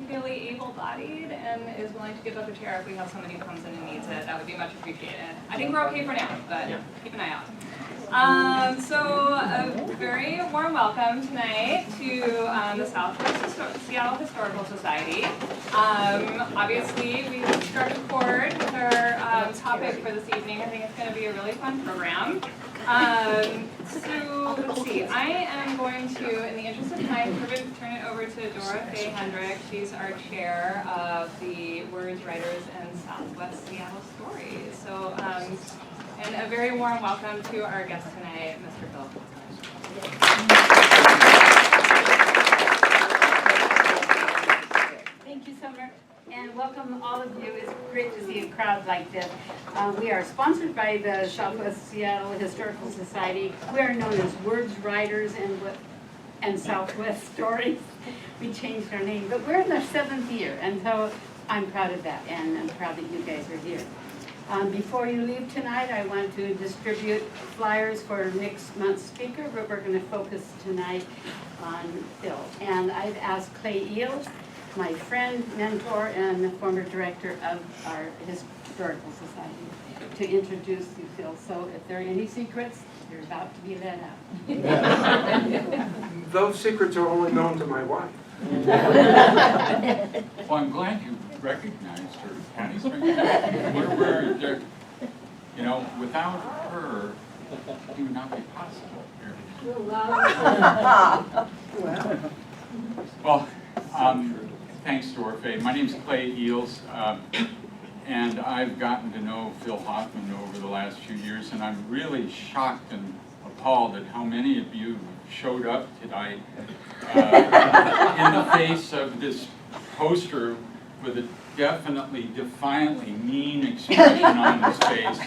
particularly able-bodied and is willing to give up a chair if we have somebody who comes in and needs it, that would be much appreciated. I think we're okay for now, but keep an eye out. So a very warm welcome tonight to the Southwest Seattle Historical Society. Obviously, we struck a chord with our topic for this evening. I think it's going to be a really fun program. So let's see, I am going to, in the interest of time, turn it over to Dora Faye Hendrick. She's our chair of the Words, Writers, and Southwest Seattle Stories. So, and a very warm welcome to our guest tonight, Mr. Phil. Thank you, Summer, and welcome all of you. It's great to see a crowd like this. We are sponsored by the Southwest Seattle Historical Society. We are known as Words, Writers, and Southwest Stories. We changed our name, but we're in our 7th year, and so I'm proud of that, and I'm proud that you guys are here. Before you leave tonight, I want to distribute flyers for next month's speaker, but we're going to focus tonight on Phil. And I've asked Clay Eels, my friend, mentor, and the former director of our Historical Society, to introduce you, Phil. So if there are any secrets, they're about to be let out. Those secrets are only known to my wife. Well, I'm glad you recognized her, Patty. We're you know, without her, it would not be possible here. Well, thanks, Dorothy. My name's Clay Eels, and I've gotten to know Phil Hoffman over the last few years, and I'm really shocked and appalled at how many of you showed up tonight in the face of this poster with a definitely, defiantly mean expression on his face.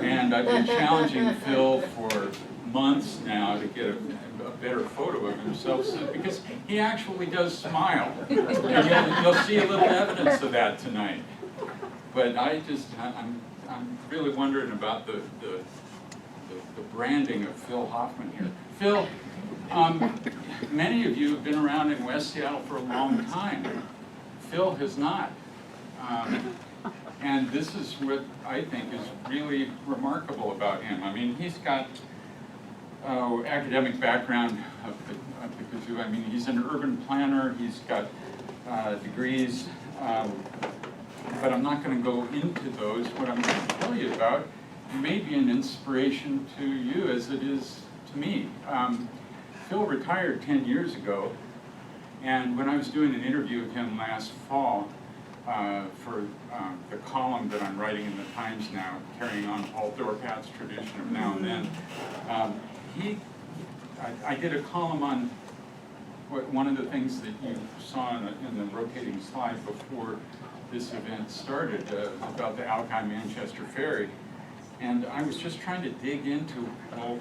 And I've been challenging Phil for months now to get a better photo of himself, because he actually does smile. And you'll see a little evidence of that tonight. But I'm really wondering about the branding of Phil Hoffman here. Phil, many of you have been around in West Seattle for a long time. Phil has not. And this is what I think is really remarkable about him. I mean, he's got academic background of the kazoo. I mean, he's an urban planner. He's got degrees. But I'm not going to go into those. What I'm going to tell you about may be an inspiration to you as it is to me. Phil retired 10 years ago, and when I was doing an interview with him last fall for the column that I'm writing in the Times now, carrying on Paul Thorpat's tradition of Now and Then, I did a column on one of the things that you saw in the rotating slide before this event started, about the Alki Manchester Ferry. And I was just trying to dig into, well,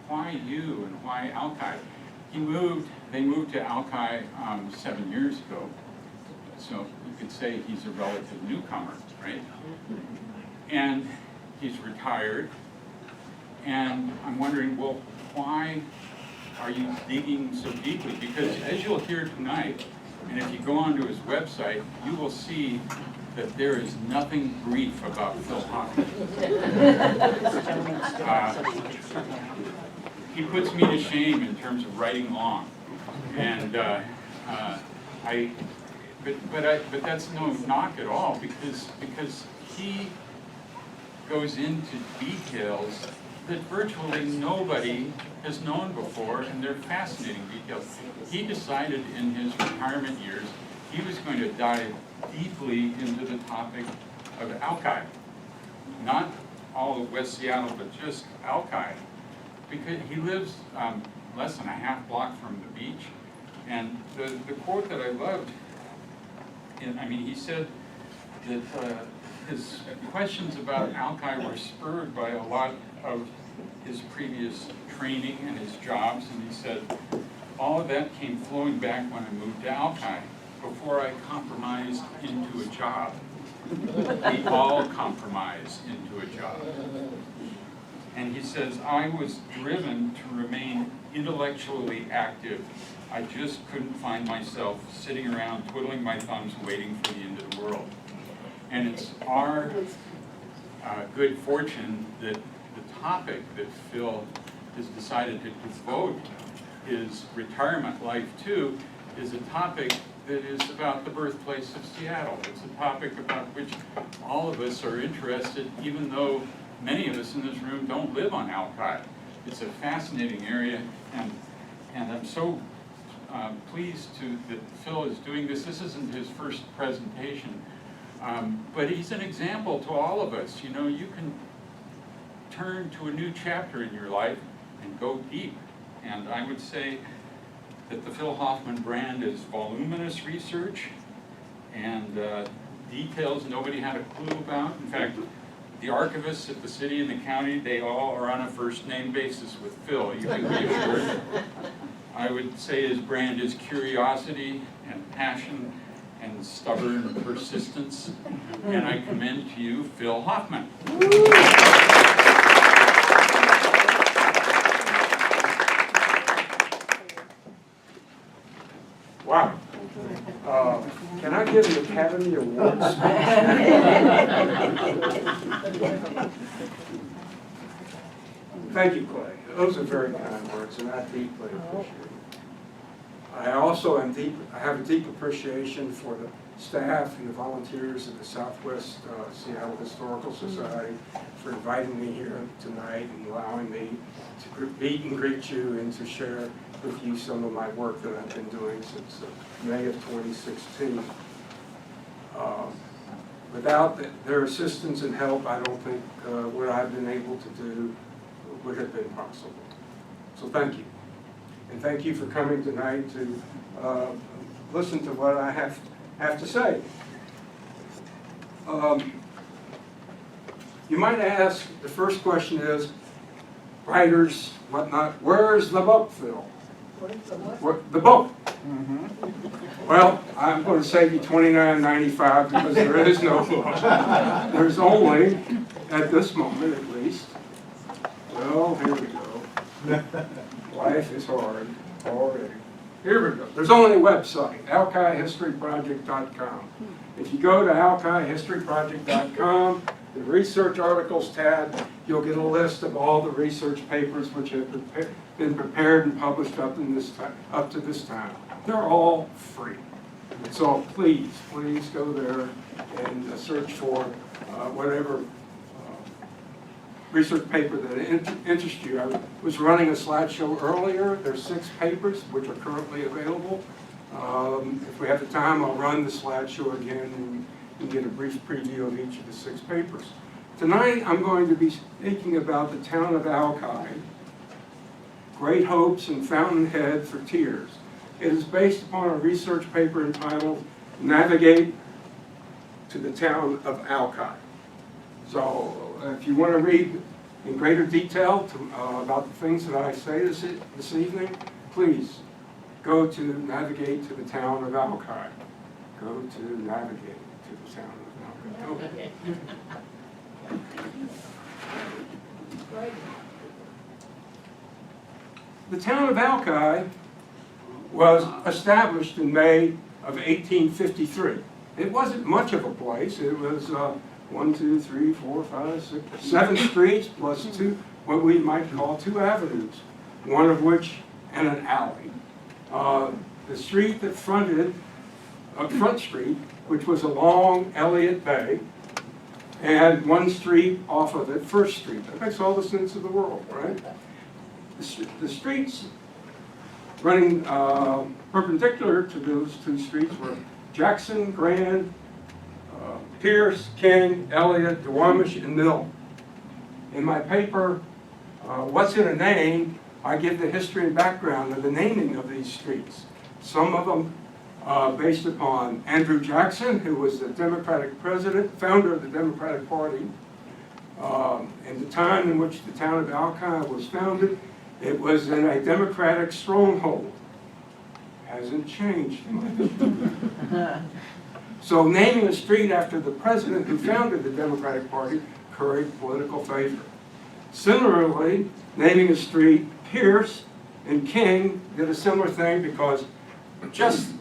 why you and why Alki? They moved to Alki 7 years ago. So you could say he's a relative newcomer, right? And he's retired. And I'm wondering, well, why are you digging so deeply? Because as you'll hear tonight, and if you go onto his website, you will see that there is nothing brief about Phil Hoffman. He puts me to shame in terms of writing long, and but that's no knock at all, because he goes into details that virtually nobody has known before, and they're fascinating details. He decided in his retirement years he was going to dive deeply into the topic of Alki. Not all of West Seattle, but just Alki. Because he lives less than a half block from the beach. And the quote that I loved, he said that his questions about Alki were spurred by a lot of his previous training and his jobs, and he said, all of that came flowing back when I moved to Alki, before I compromised into a job. We all compromise into a job. And he says, I was driven to remain intellectually active I just couldn't find myself sitting around twiddling my thumbs waiting for the end of the world. And it's our good fortune that the topic that Phil has decided to devote his retirement life to is a topic that is about the birthplace of Seattle. It's a topic about which all of us are interested, even though many of us in this room don't live on Alki. It's a fascinating area, and I'm so pleased that Phil is doing this. This isn't his first presentation, but he's an example to all of us. You know, you can turn to a new chapter in your life and go deep. And I would say that the Phil Hoffman brand is voluminous research and details nobody had a clue about. In fact, the archivists at the city and the county, they all are on a first name basis with Phil, you can be assured. I would say his brand is curiosity and passion and stubborn persistence. And I commend to you Phil Hoffman. Wow. Can I give an Academy Award Thank you, Clay. Those are very kind words, and I deeply appreciate it. I also have a deep appreciation for the staff and the volunteers of the Southwest Seattle Historical Society for inviting me here tonight and allowing me to meet and greet you and to share with you some of my work that I've been doing since May of 2016. Without their assistance and help, I don't think what I've been able to do would have been possible. So thank you. And thank you for coming tonight to listen to what I have to say. You might ask, the first question is, writers, whatnot, where's the book, Phil? The book. Well, I'm going to save you $29.95 because there is no book. There's only, at this moment at least, well, here we go. Life is hard already. Here we go. There's only a website, alkihistoryproject.com. If you go to alkihistoryproject.com, the research articles tab, you'll get a list of all the research papers which have been prepared and published up to this time. They're all free. So please go there and search for whatever research paper that interests you. I was running a slideshow earlier. There's 6 papers which are currently available. If we have the time, I'll run the slideshow again and get a brief preview of each of the 6 papers. Tonight, I'm going to be speaking about the town of Alki, Great Hopes and Fountainhead for Tears. It is based upon a research paper entitled Navigate to the Town of Alki. So if you want to read in greater detail about the things that I say this evening, please go to Navigate to the Town of Alki. Go to Navigate to the Town of Alki. Okay. The town of Alki was established in May of 1853. It wasn't much of a place. It was 1, 2, 3, 4, 5, 6, 7 streets plus 2, what we might call 2 avenues, one of which and an alley. The street that fronted, Front Street, which was along Elliott Bay, and one street off of it, First Street. That makes all the sense of the world, right? The streets running perpendicular to those 2 streets were Jackson, Grand, Pierce, King, Elliott, Duwamish, and Mill. In my paper, What's in a Name, I give the history and background of the naming of these streets. Some of them based upon Andrew Jackson, who was the Democratic president, founder of the Democratic Party. In the time in which the town of Alki was founded, it was in a Democratic stronghold. Hasn't changed much. So naming a street after the president who founded the Democratic Party curried political favor. Similarly, naming a street Pierce And King did a similar thing because just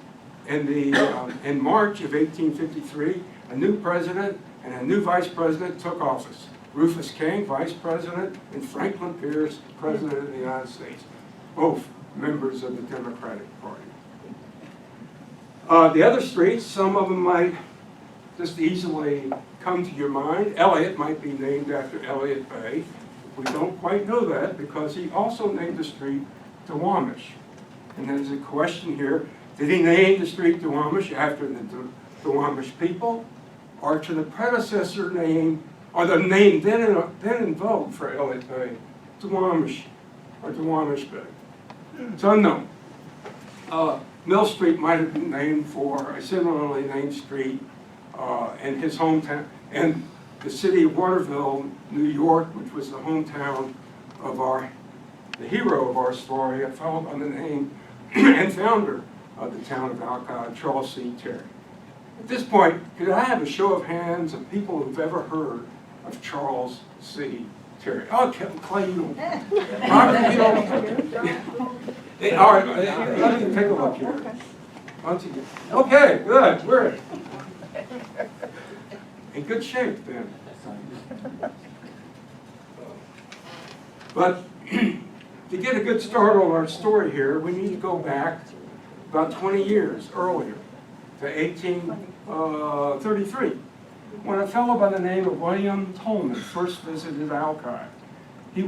in March of 1853, a new president and a new vice president took office. Rufus King, vice president, and Franklin Pierce, president of the United States, both members of the Democratic Party. The other streets, some of them might just easily come to your mind. Elliott might be named after Elliott Bay. We don't quite know that because he also named the street Duwamish. And there's a question here, did he name the street Duwamish after the Duwamish people, or to the predecessor name, or the name then in vogue for Elliott Bay, Duwamish, or Duwamish Bay? It's unknown. Mill Street might have been named for a similarly named street in his hometown, and the city of Waterville, New York, which was the hometown of the hero of our story, a fellow by the name and founder of the town of Alki, Charles C. Terry. At this point, could I have a show of hands of people who've ever heard of Charles C. Terry? Oh, Clay, you don't. Robert, you don't. All right, let me take a look here. Okay, good, we're in good shape then. But to get a good start on our story here, we need to go back about 20 years earlier to 1833, when a fellow by the name of William Tolman first visited Alki. He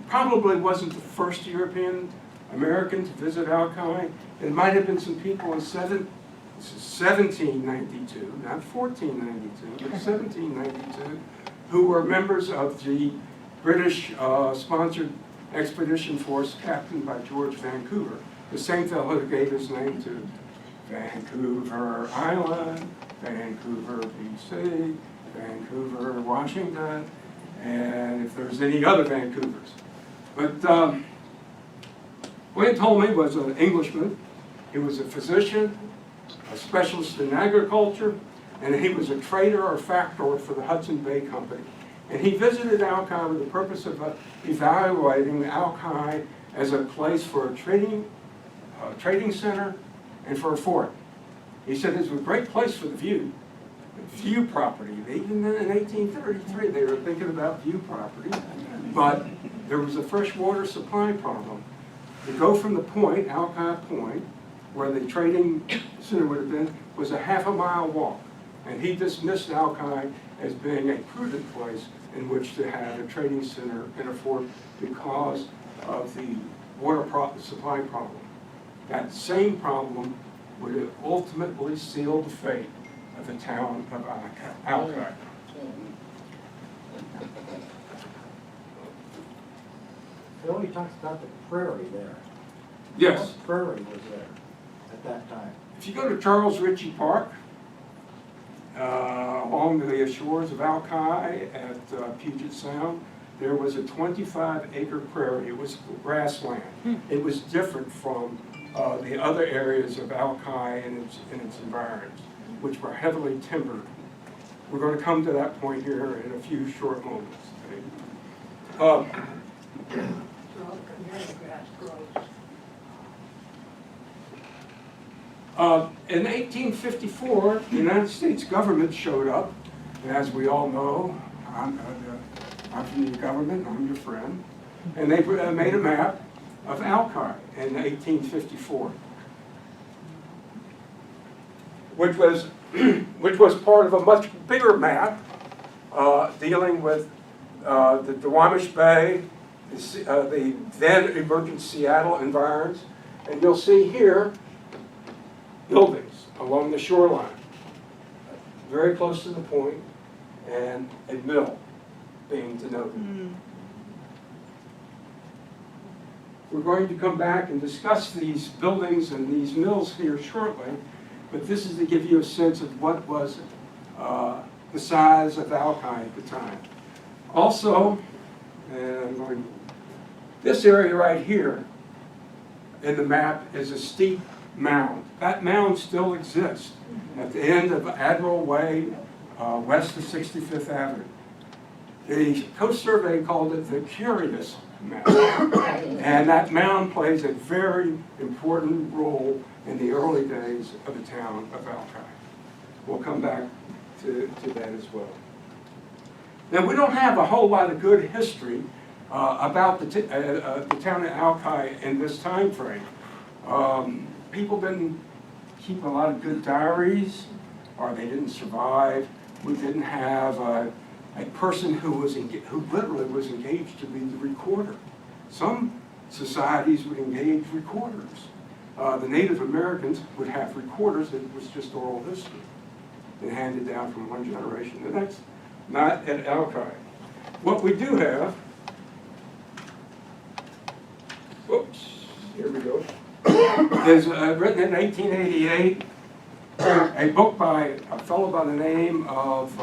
probably wasn't the first European American to visit Alki. It might have been some people in 1792, not 1492, but 1792, who were members of the British-sponsored expedition force captained by George Vancouver, the same fellow who gave his name to Vancouver Island, Vancouver, BC, Vancouver, Washington, and if there's any other Vancouvers. But William Tolman was an Englishman. He was a physician, a specialist in agriculture, and he was a trader or factor for the Hudson Bay Company. And he visited Alki with the purpose of evaluating Alki as a place for a trading center and for a fort. He said it's a great place for the view property. Even in 1833, they were thinking about view property, but there was a freshwater supply problem. To go from the point, Alki Point, where the trading center would have been, was a half-a-mile walk. And he dismissed Alki as being a prudent place in which to have a trading center and a fort because of the water supply problem. That same problem would have ultimately sealed the fate of the town of Alki. Phil, he talks about the prairie there. Yes. What prairie was there at that time? If you go to Charles Ritchie Park, along the shores of Alki at Puget Sound, there was a 25-acre prairie. It was grassland. It was different from the other areas of Alki and its environs, which were heavily timbered. We're going to come to that point here in a few short moments. In 1854, the United States government showed up, and as we all know, I'm from the government, I'm your friend, and they made a map of Alki in 1854, which was part of a much bigger map dealing with the Duwamish Bay, the then emergent Seattle environs, and you'll see here buildings along the shoreline, very close to the point, and a mill being denoted. We're going to come back and discuss these buildings and these mills here shortly, but this is to give you a sense of what was the size of Alki at the time. Also, this area right here in the map is a steep mound. That mound still exists at the end of Admiral Way, west of 65th Avenue. The Coast Survey called it the curious mound. And that mound plays a very important role in the early days of the town of Alki. We'll come back to that as well. Now, we don't have a whole lot of good history about the town of Alki in this time frame. People didn't keep a lot of good diaries, or they didn't survive. We didn't have a person who literally was engaged to be the recorder. Some societies would engage recorders. The Native Americans would have recorders. It was just oral history and handed down from one generation to the next. Not at Alki. What we do have, whoops, here we go, is written in 1888, a book by a fellow by the name of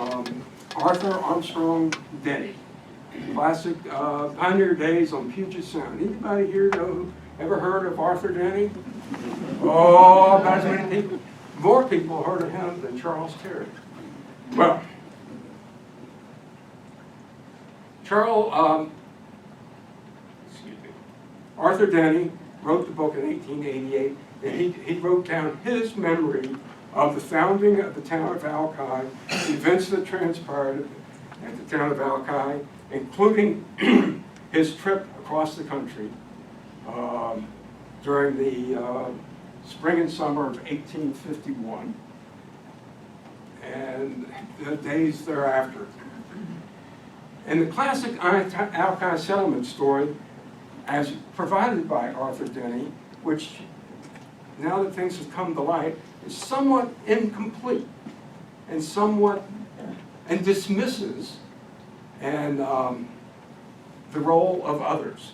Arthur Armstrong Denny. Classic Pioneer Days on Puget Sound. Anybody here ever heard of Arthur Denny? Oh, about as many people. More people heard of him than Charles Terry. Well, Arthur Denny wrote the book in 1888, and he wrote down his memory of the founding of the town of Alki, events that transpired at the town of Alki, including his trip across the country during the spring and summer of 1851, and the days thereafter. And the classic Alki settlement story, as provided by Arthur Denny, which, now that things have come to light, is somewhat incomplete and dismisses the role of others.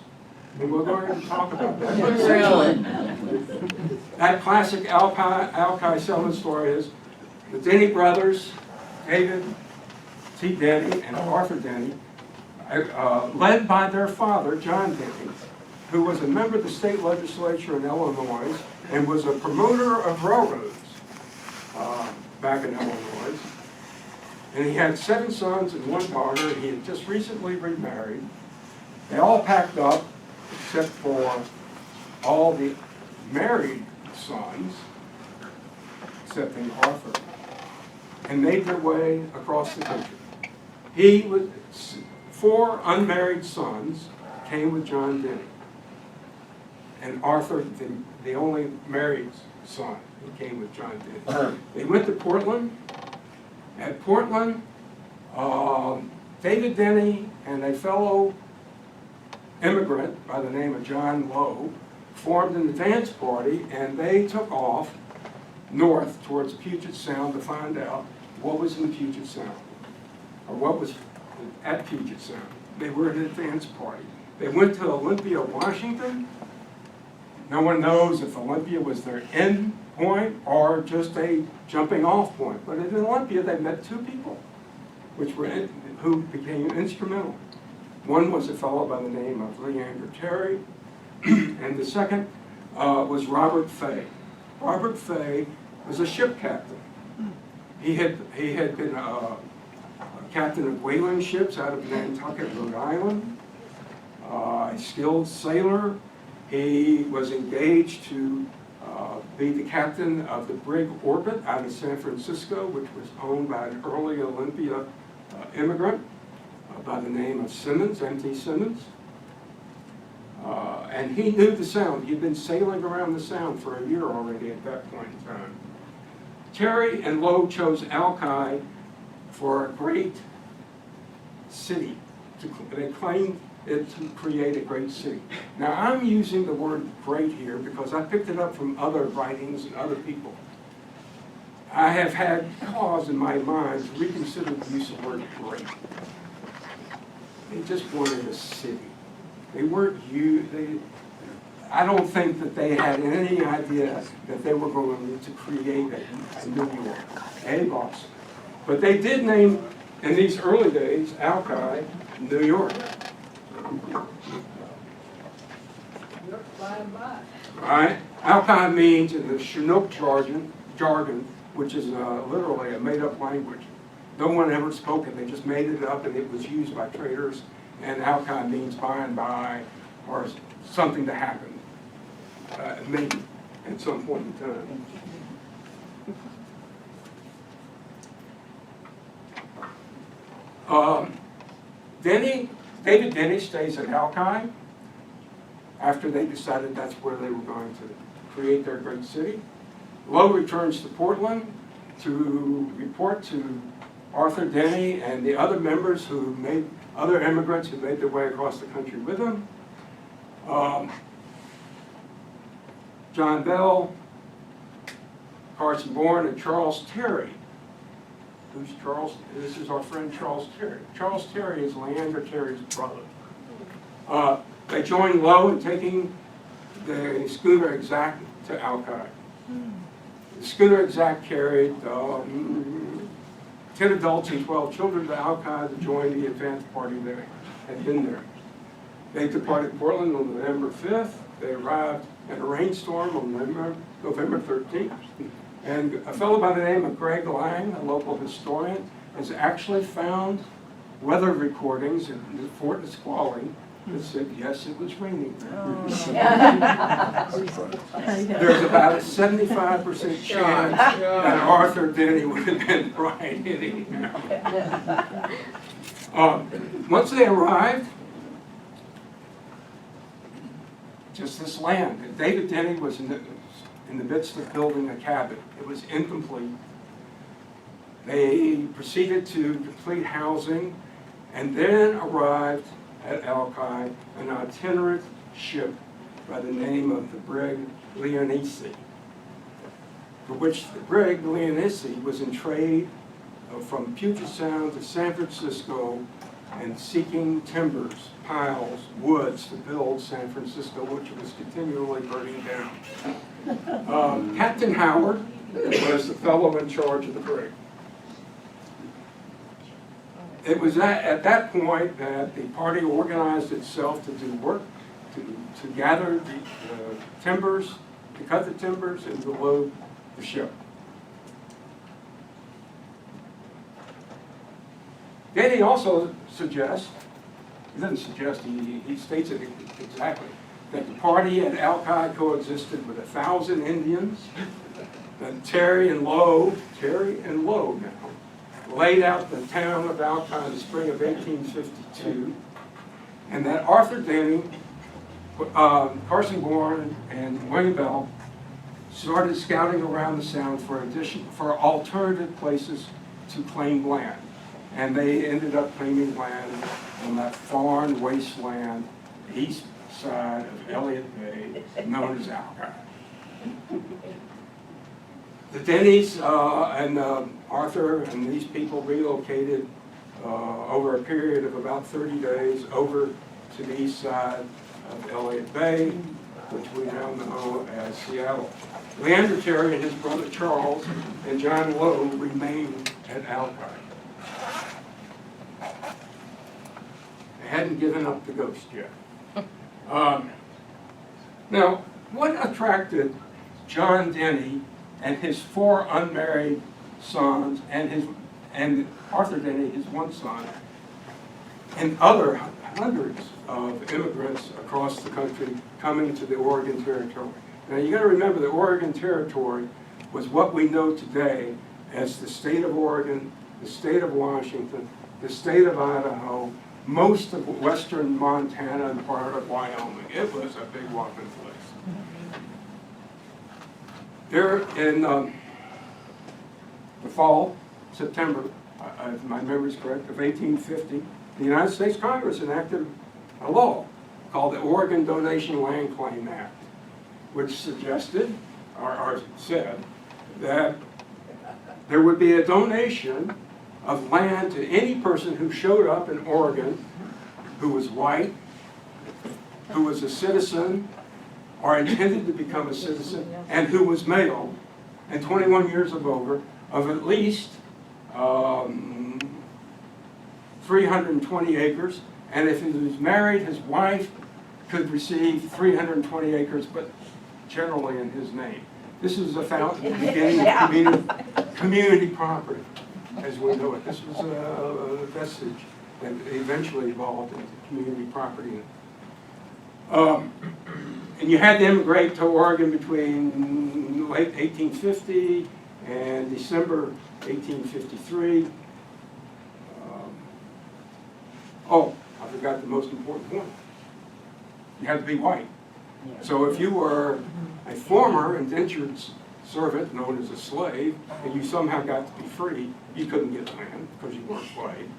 And we're going to talk about that. But essentially, that classic Alki settlement story is the Denny brothers, David T. Denny and Arthur Denny, led by their father, John Denny, who was a member of the state legislature in Illinois and was a promoter of railroads back in Illinois. And he had 7 sons and 1 daughter. He had just recently remarried. They all packed up, except for all the married sons, excepting Arthur, and made their way across the country. 4 unmarried sons came with John Denny, and Arthur, the only married son, he came with John Denny. They went to Portland. At Portland, David Denny and a fellow immigrant by the name of John Lowe formed an advance party, and they took off north towards Puget Sound to find out what was in Puget Sound, or what was at Puget Sound. They were an advance party. They went to Olympia, Washington. No one knows if Olympia was their end point or just a jumping off point. But in Olympia, they met 2 people who became instrumental. One was a fellow by the name of Leander Terry, and the second was Robert Fay. Robert Fay was a ship captain. He had been a captain of whaling ships out of Nantucket, Rhode Island, a skilled sailor. He was engaged to be the captain of the brig Orbit out of San Francisco, which was owned by an early Olympia immigrant by the name of Simmons, M.T. Simmons. And he knew the Sound. He'd been sailing around the Sound for a year already at that point in time. Terry and Lowe chose Alki for a great city. They claimed it to create a great city. Now, I'm using the word great here because I picked it up from other writings and other people. I have had cause in my mind to reconsider the use of the word great. They just wanted a city. They weren't I don't think that they had any idea that they were going to create a New York, a Boston. But they did name, in these early days, Alki, New York. Right? Alki means, in the Chinook jargon, which is literally a made-up language. No one ever spoke it. They just made it up, and it was used by traders and Alki means by and by, or something to happen, maybe at some point in time. David Denny stays at Alki after they decided that's where they were going to create their great city. Lowe returns to Portland to report to Arthur Denny and the other members other immigrants who made their way across the country with him. John Bell, Carson Bourne, and Charles Terry. Who's Charles? This is our friend Charles Terry. Charles Terry is Leander Terry's brother. They joined Lowe in taking the schooner Exact to Alki. The schooner Exact carried 10 adults and 12 children to Alki to join the advance party that had been there. They departed Portland on November 5th. They arrived in a rainstorm on November 13th. And a fellow by the name of Greg Lang, a local historian, has actually found weather recordings in Fort Nisqually that said, yes, it was raining. There's about a 75% chance that Arthur Denny would have been right anyhow. Once they arrived, just this land. And David Denny was in the midst of building a cabin. It was incomplete. They proceeded to complete housing and then arrived at Alki an itinerant ship by the name of the brig Leonesie, for which the brig Leonesie was in trade from Puget Sound to San Francisco and seeking timbers, piles, woods to build San Francisco, which was continually burning down. Captain Howard was the fellow in charge of the brig. It was at that point that the party organized itself to do work, to gather the timbers, to cut the timbers and to load the ship. Denny also suggests, he doesn't suggest, he states it exactly, that the party at Alki coexisted with 1,000 Indians, that Terry and Lowe now, laid out the town of Alki in the spring of 1852, and that Arthur Denny, Carson Bourne, and William Bell started scouting around the Sound for alternative places to claim land. And they ended up claiming land on that foreign wasteland east side of Elliott Bay, known as Alki. The Dennys and Arthur and these people relocated over a period of about 30 days over to the east side of Elliott Bay, which we now know as Seattle. Leander Terry and his brother Charles and John Lowe remained at Alki. They hadn't given up the ghost yet. Now, what attracted John Denny and his 4 unmarried sons and Arthur Denny, his one son, and other hundreds of immigrants across the country coming to the Oregon Territory? Now, you got to remember the Oregon Territory was what we know today as the state of Oregon, the state of Washington, the state of Idaho, most of western Montana, and part of Wyoming. It was a big whopping place. There in the fall, September, if my memory is correct, of 1850, the United States Congress enacted a law called the Oregon Donation Land Claim Act, which suggested, or said, that there would be a donation of land to any person who showed up in Oregon who was white, who was a citizen, or intended to become a citizen, and who was male, and 21 years of at least 320 acres, and if he was married, his wife could receive 320 acres, but generally in his name. This is the beginning of community property, as we know it. This was a vestige that eventually evolved into community property. And you had to immigrate to Oregon between late 1850 and December 1853. Oh, I forgot the most important point. You had to be white. So if you were a former indentured servant known as a slave, and you somehow got to be free, you couldn't get land because you weren't white.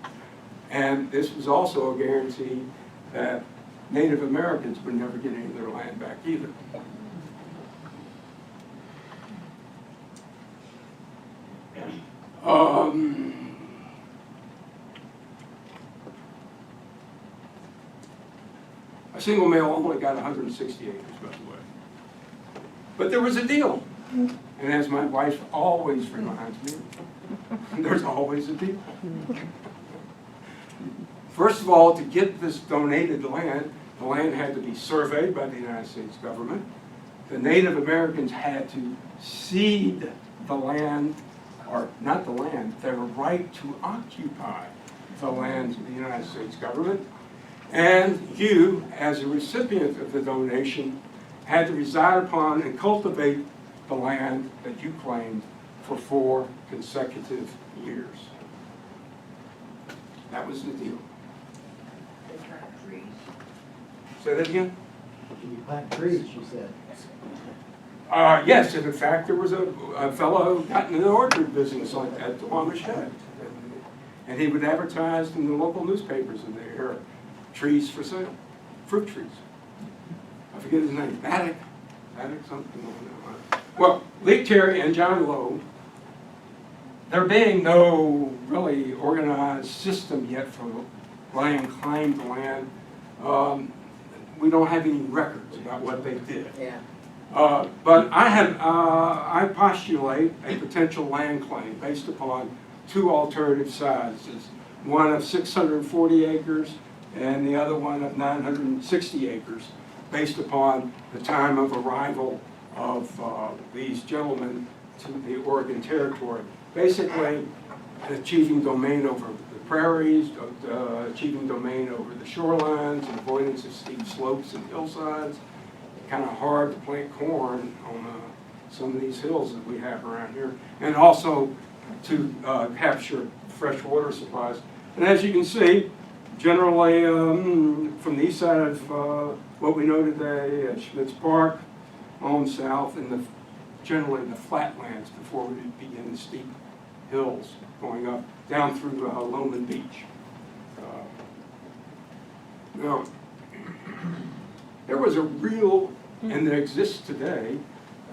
And this was also a guarantee that Native Americans would never get any of their land back either. A single male only got 160 acres, by the way. But there was a deal. And as my wife always reminds me, there's always a deal. First of all, to get this donated land, the land had to be surveyed by the United States government. The Native Americans had to cede the land, or not the land, their right to occupy the land to the United States government. And you, as a recipient of the donation, had to reside upon and cultivate the land that you claimed for 4 consecutive years. That was the deal. Say that again? You plant trees, she said. Yes, and in fact, there was a fellow who got into the orchard business like that, Duwamish Bay. And he would advertise in the local newspapers in there, trees for sale, fruit trees. I forget his name, Maddox something. Well, Leander Terry and John Lowe, there being no really organized system yet for land, claimed land, we don't have any records about what they did. Yeah. But I postulate a potential land claim based upon 2 alternative sizes, one of 640 acres and the other one of 960 acres, based upon the time of arrival of these gentlemen to the Oregon Territory. Basically, achieving domain over the prairies, achieving domain over the shorelines, and avoidance of steep slopes and hillsides. Kind of hard to plant corn on some of these hills that we have around here, and also to capture fresh water supplies. And as you can see, generally from the east side of what we know today at Schmitz Park on south, and generally the flatlands before we begin the steep hills going up down through Loman Beach. Now, there was a real, and there exists today,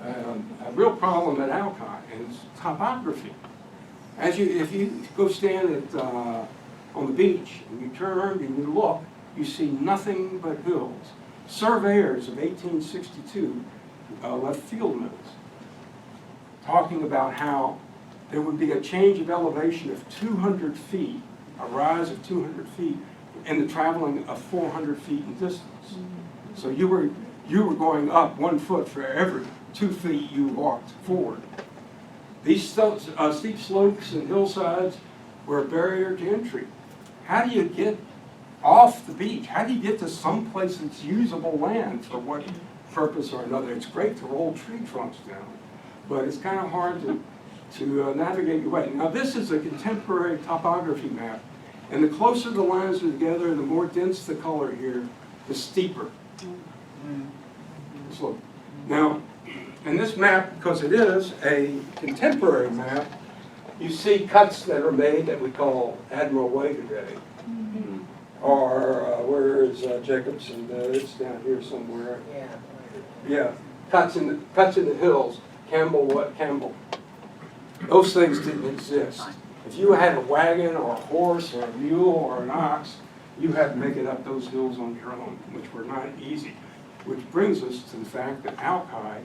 a real problem at Alki, and it's topography. If you go stand at, on the beach, and you turn and you look, you see nothing but hills. Surveyors of 1862 left field notes talking about how there would be a change of elevation of 200 feet, a rise of 200 feet, and the traveling of 400 feet in distance. So you were going up 1 foot for every 2 feet you walked forward. These steep slopes and hillsides were a barrier to entry. How do you get off the beach? How do you get to some place that's usable land for what purpose or another? It's great to roll tree trunks down, but it's kind of hard to navigate your way. Now this is a contemporary topography map, and the closer the lines are together and the more dense the color here, the steeper the slope. Now, in this map, because it is a contemporary map, you see cuts that are made that we call Admiral Way today. Or where is Jacobson? It's down here somewhere. Yeah, cuts in the hills. Campbell. Those things didn't exist. If you had a wagon or a horse or a mule or an ox, you had to make it up those hills on your own, which were not easy. Which brings us to the fact that Alki,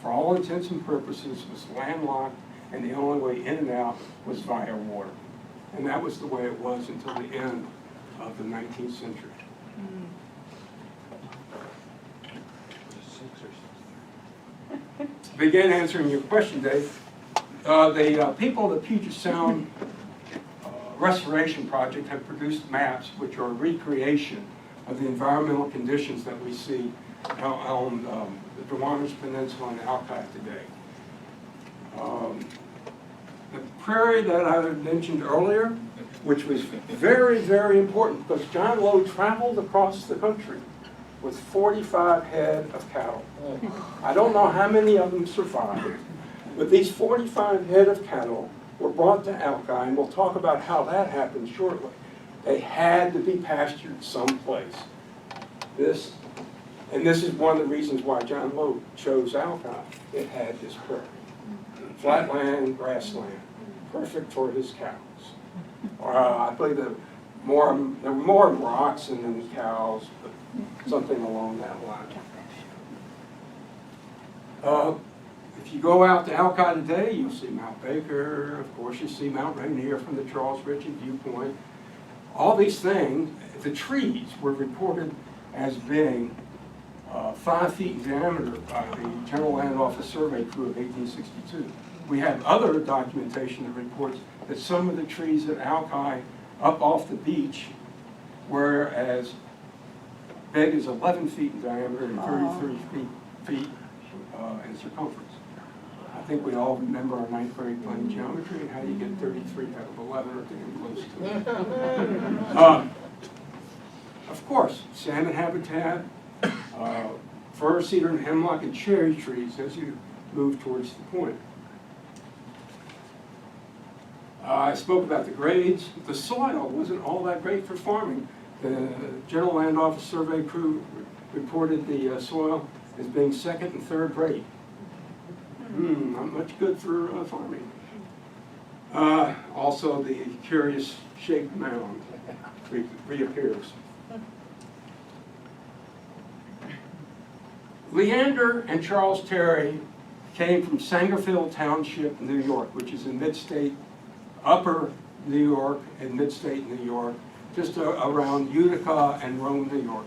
for all intents and purposes, was landlocked, and the only way in and out was via water. And that was the way it was until the end of the 19th century. To begin answering your question, Dave, the people of the Puget Sound restoration project have produced maps which are a recreation of the environmental conditions that we see on the Duwamish Peninsula and Alki today. The prairie that I mentioned earlier, which was very, very important because John Lowe traveled across the country with 45 head of cattle. I don't know how many of them survived, but these 45 head of cattle were brought to Alki, and we'll talk about how that happened shortly. They had to be pastured someplace. This is one of the reasons why John Lowe chose Alki. It had this prairie. Flatland, grassland, perfect for his cows. I believe there were more rocks than cows, but something along that line. If you go out to Alki today, you'll see Mount Baker. Of course, you see Mount Rainier from the Charles Ritchie viewpoint. All these things, the trees were reported as being 5 feet in diameter by the General Land Office survey crew of 1862. We have other documentation that reports that some of the trees at Alki up off the beach were as big as 11 feet in diameter and 33 feet in circumference. I think we all remember our 9th grade plane geometry and how you get 33 out of 11 or getting close to it. Of course, salmon habitat, fir, cedar, and hemlock, and cherry trees as you move towards the point. I spoke about the grades. The soil wasn't all that great for farming. The General Land Office survey crew reported the soil as being 2nd and 3rd rate. Not much good for farming. Also, the curious shaped mound reappears. Leander and Charles Terry came from Sangerville Township, New York, which is in mid-state, upper New York and mid-state New York, just around Utica and Rome, New York.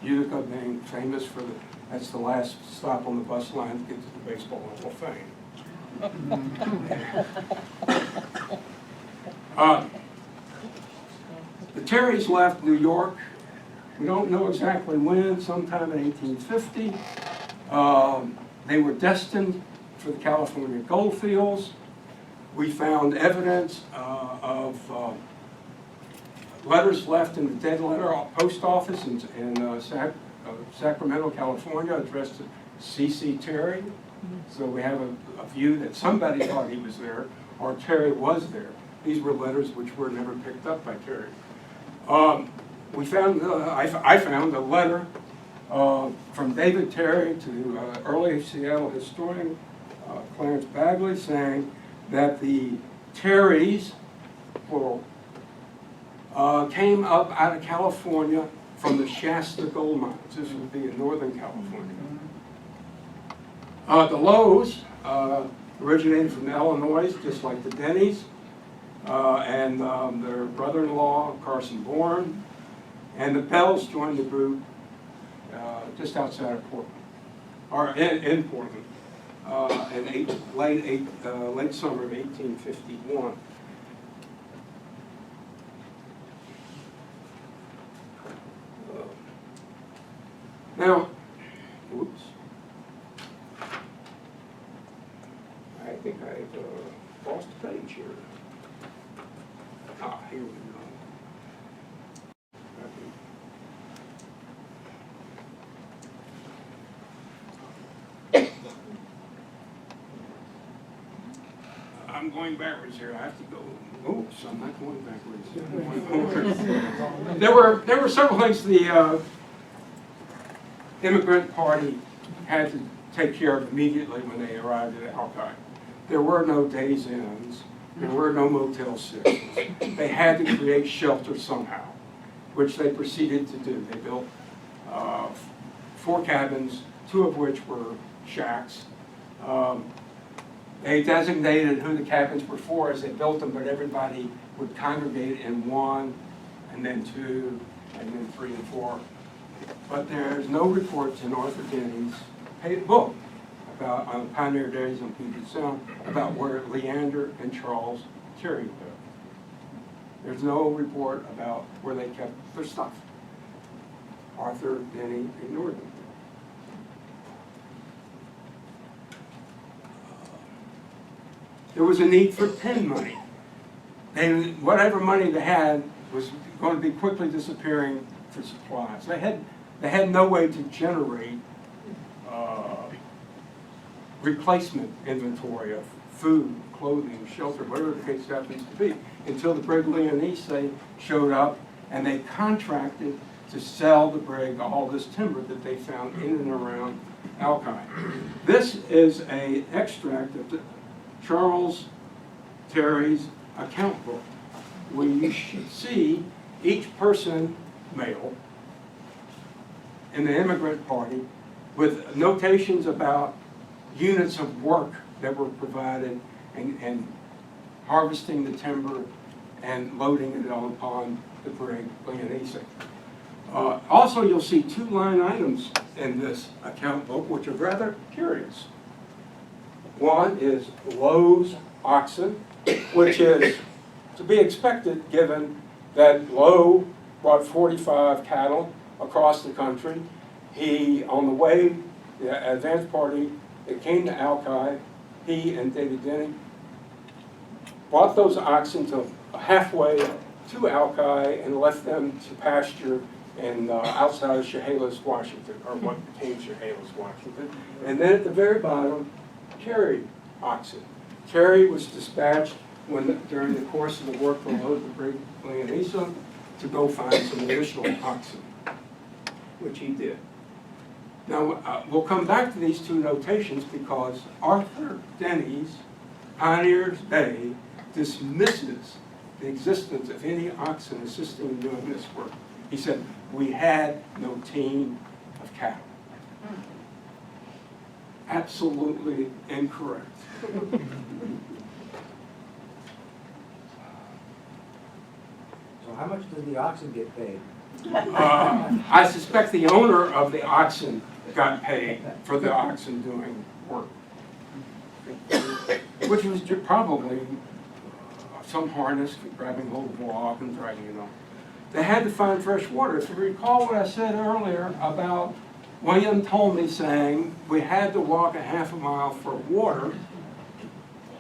Utica being famous for that's the last stop on the bus line to get to the Baseball Hall of Fame. The Terrys left New York. We don't know exactly when, sometime in 1850. They were destined for the California gold fields. We found evidence of letters left in the dead letter post office in Sacramento, California, addressed to C.C. Terry. So we have a view that somebody thought he was there, or Terry was there. These were letters which were never picked up by Terry. We found, I found a letter from David Terry to early Seattle historian Clarence Bagley saying that the Terrys, plural, came up out of California from the Shasta gold mines. This would be in Northern California. The Lowes originated from Illinois, just like the Dennys, and their brother-in-law, Carson Bourne, and the Bells joined the group just outside of Portland, or in Portland, in late summer of 1851. Now, oops. I think I've lost the page here. Here we go. I'm going backwards here. I have to go. Oops, I'm not going backwards. There were several things the immigrant party had to take care of immediately when they arrived at Alki. There were no days inns. There were no Motel 6s. They had to create shelter somehow, which they proceeded to do. They built 4 cabins, 2 of which were shacks. They designated who the cabins were for as they built them, but everybody would congregate in 1, and then 2, and then 3 and 4. But there's no reports in Arthur Denny's book about on Pioneer Days on Puget Sound about where Leander and Charles Terry lived. There's no report about where they kept their stuff. Arthur, Denny ignored them. There was a need for pen money. Whatever money they had was going to be quickly disappearing for supplies. They had no way to generate replacement inventory of food, clothing, shelter, whatever the case happens to be, until the brig Leonese showed up and they contracted to sell the brig all this timber that they found in and around Alki. This is an extract of Charles Terry's account book, where you should see each person, male, in the immigrant party with notations about units of work that were provided and harvesting the timber and loading it upon the brig Leonese. Also, you'll see 2 line items in this account book which are rather curious. One is Lowe's oxen, which is to be expected given that Lowe brought 45 cattle across the country. He, on the way, the advance party that came to Alki, he and David Denny brought those oxen to halfway to Alki and left them to pasture in outside of Chehalis, Washington, or what became Chehalis, Washington. And then at the very bottom, carried oxen. Terry was dispatched during the course of the work to load the brig Leonese to go find some additional oxen, which he did. Now, we'll come back to these 2 notations because Arthur Denny's Pioneers Bay dismisses the existence of any oxen assisting in doing this work. He said, we had no team of cattle. Absolutely incorrect. So how much does the oxen get paid? I suspect the owner of the oxen got paid for the oxen doing work, which was probably some harness grabbing hold of a log and dragging it on. They had to find fresh water. If you recall what I said earlier about William told me saying we had to walk a half a mile for water.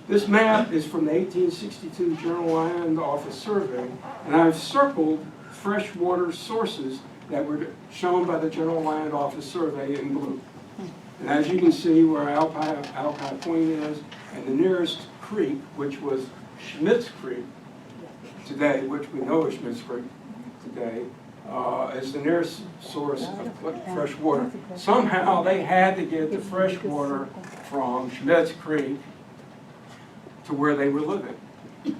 This map is from the 1862 General Land Office survey, and I've circled freshwater sources that were shown by the General Land Office survey in blue. And as you can see where Alki Point is, and the nearest creek, which was Schmidt's Creek today, which we know is Schmidt's Creek today, is the nearest source of fresh water. Somehow they had to get the fresh water from Schmidt's Creek to where they were living.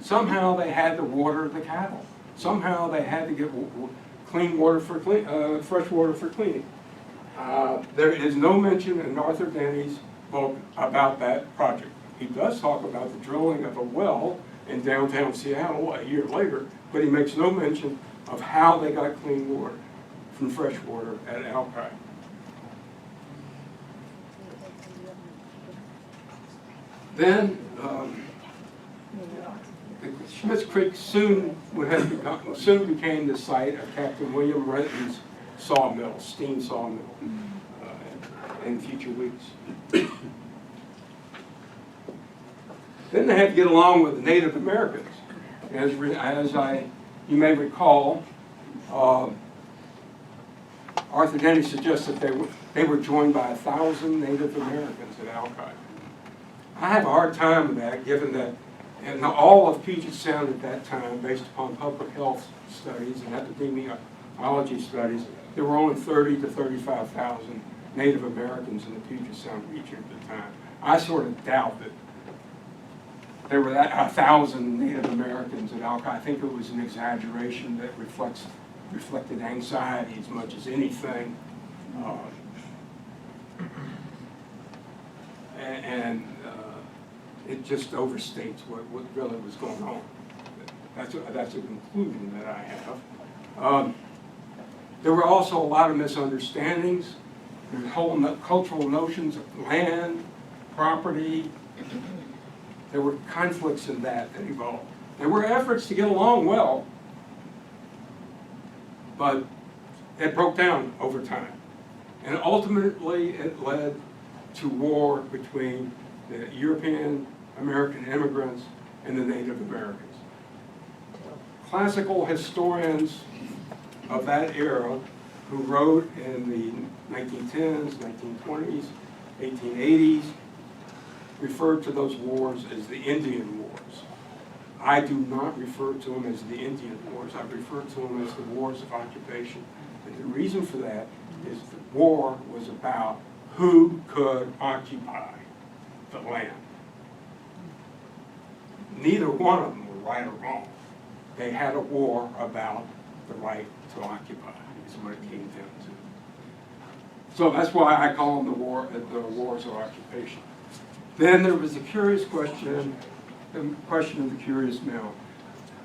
Somehow they had to water the cattle. Somehow they had to get clean water for fresh water for cleaning. There is no mention in Arthur Denny's book about that project. He does talk about the drilling of a well in downtown Seattle a year later, but he makes no mention of how they got clean water from fresh water at Alki. Then Schmidt's Creek soon became the site of Captain William Renton's sawmill, steam sawmill, in future weeks. Then they had to get along with the Native Americans. You may recall, Arthur Denny suggested they were joined by 1,000 Native Americans at Alki. I have a hard time with that, given that in all of Puget Sound at that time, based upon public health studies and epidemiology studies, there were only 30 to 35,000 Native Americans in the Puget Sound region at the time. I sort of doubt that there were 1,000 Native Americans at Alki. I think it was an exaggeration that reflected anxiety as much as anything. It just overstates what really was going on. That's a conclusion that I have. There were also a lot of misunderstandings. There were whole cultural notions of land, property. There were conflicts in that evolved. There were efforts to get along well, but it broke down over time. And ultimately, it led to war between the European American immigrants and the Native Americans. Classical historians of that era who wrote in the 1910s, 1920s, 1880s, referred to those wars as the Indian Wars. I do not refer to them as the Indian Wars. I refer to them as the wars of occupation. And the reason for that is the war was about who could occupy the land. Neither one of them were right or wrong. They had a war about the right to occupy, is what it came down to. So that's why I call them the wars of occupation. Then there was the curious question, the question of the curious mound.